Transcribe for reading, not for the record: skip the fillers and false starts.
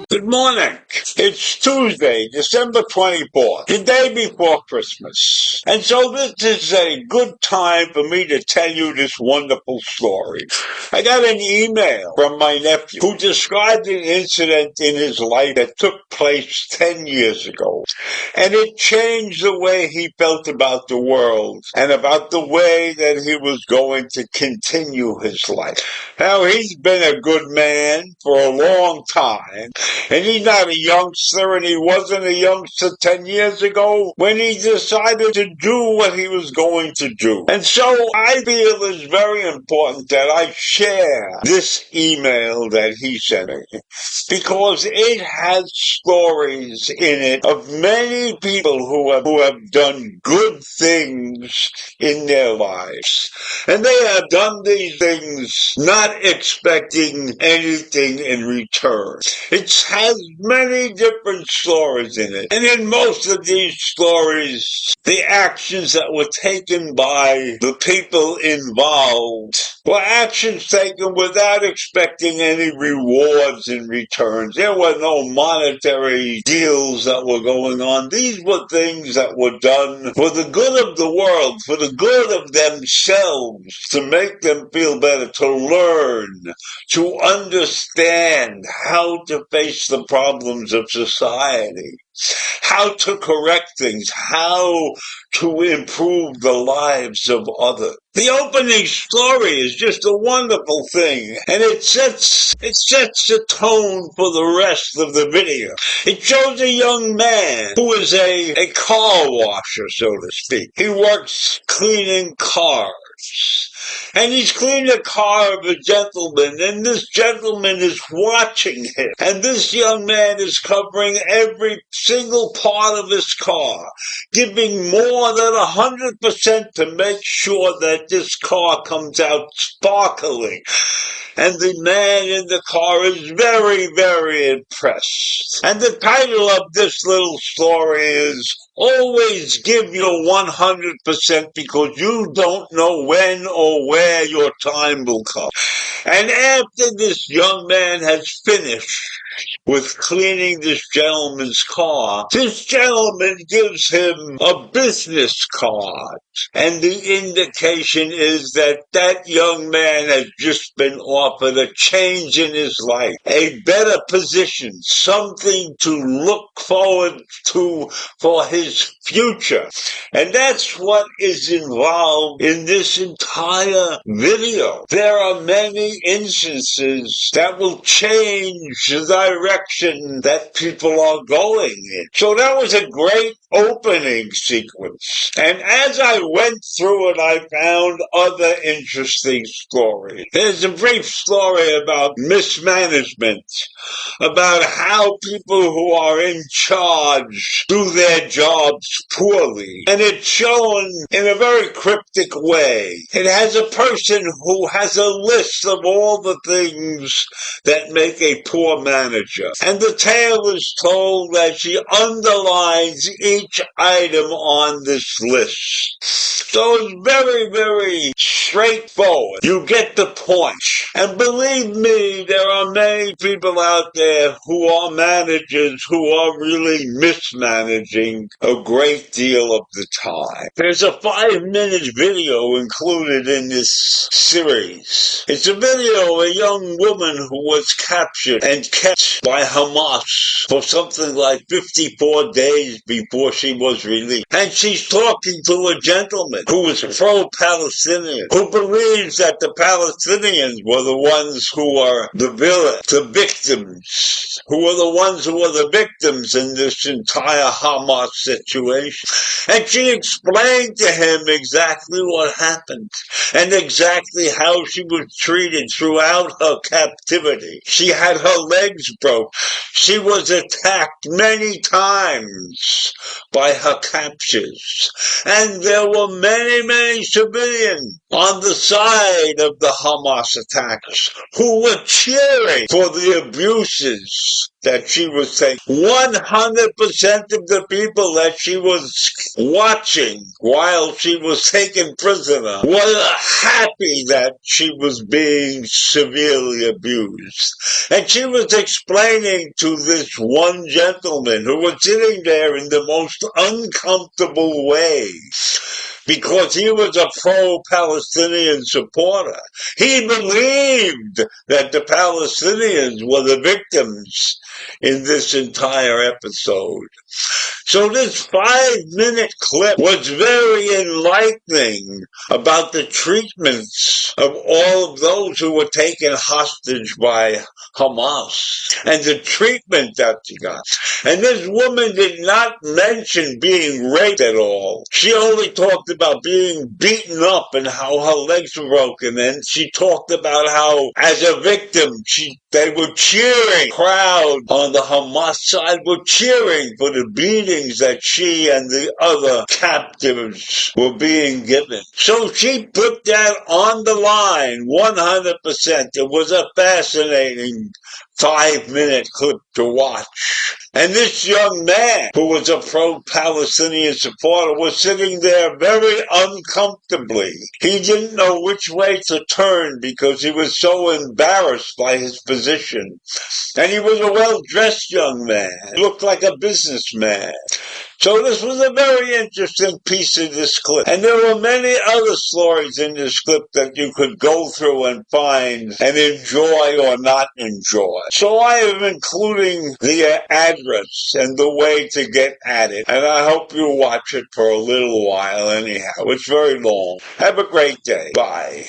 Good morning. It's Tuesday, December 24th, the day before Christmas. And so this is a good time for me to tell you this wonderful story. I got an email from my nephew who described an incident in his life that took place 10 years ago. And it changed the way he felt about the world and about the way that he was going to continue his life. Now, he's been a good man for a long time. And he's not a youngster, and he wasn't a youngster 10 years ago when he decided to do what he was going to do. And so I feel it's very important that I share this email that he sent me, because it has stories in it of many people who have done good things in their lives. And they have done these things not expecting anything in return. It has many different stories in it. And in most of these stories, the actions that were taken by the people involved were actions taken without expecting any rewards in return. There were no monetary deals that were going on. These were things that were done for the good of the world, for the good of themselves, to make them feel better, to learn, to understand how to face the problems of society, how to correct things, how to improve the lives of others. The opening story is just a wonderful thing, and it sets the tone for the rest of the video. It shows a young man who is a car washer, so to speak. He works cleaning cars. And he's cleaning the car of a gentleman, and this gentleman is watching him. And this young man is covering every single part of his car, giving more than 100% to make sure that this car comes out sparkling. And the man in the car is very, very impressed. And the title of this little story is Always Give Your 100%, because you don't know when or where your time will come. And after this young man has finished with cleaning this gentleman's car, this gentleman gives him a business card. And the indication is that that young man has just been offered a change in his life, a better position, something to look forward to for his future. And that's what is involved in this entire video. There are many instances that will change the direction that people are going in. So that was a great opening sequence. And as I went through it, I found other interesting stories. There's a brief story about mismanagement, about how people who are in charge do their jobs poorly. And it's shown in a very cryptic way. It has a person who has a list of all the things that make a poor manager. And the tale is told that she underlines each item on this list. So it's very, very straightforward. You get the point. And believe me, there are many people out there who are managers who are really mismanaging a great deal of the time. There's a 5-minute video included in this series. It's a video of a young woman who was captured and kept by Hamas for something like 54 days before she was released. And she's talking to a gentleman who is pro-Palestinian, who believes that the Palestinians were the ones who are the villains, the victims, who are the ones who are the victims in this entire Hamas situation. And she explained to him exactly what happened and exactly how she was treated throughout her captivity. She had her legs broke. She was attacked many times by her captors. And there were many, many civilians on the side of the Hamas attackers who were cheering for the abuses that she was taking. 100% of the people that she was watching while she was taken prisoner were happy that she was being severely abused. And she was explaining to this one gentleman who was sitting there in the most uncomfortable way, because he was a pro-Palestinian supporter. He believed that the Palestinians were the victims in this entire episode. So this 5-minute clip was very enlightening about the treatments of all of those who were taken hostage by Hamas and the treatment that she got. And this woman did not mention being raped at all. She only talked about being beaten up and how her legs were broken. And she talked about how, as a victim, they were cheering. Crowd on the Hamas side were cheering for the beatings that she and the other captives were being given. So she put that on the line 100%. It was a fascinating 5-minute clip to watch. And this young man, who was a pro-Palestinian supporter, was sitting there very uncomfortably. He didn't know which way to turn because he was so embarrassed by his position. And he was a well-dressed young man. He looked like a businessman. So this was a very interesting piece of this clip. And there were many other stories in this clip that you could go through and find and enjoy or not enjoy. So I am including the address and the way to get at it. And I hope you watch it for a little while anyhow. It's very long. Have a great day. Bye.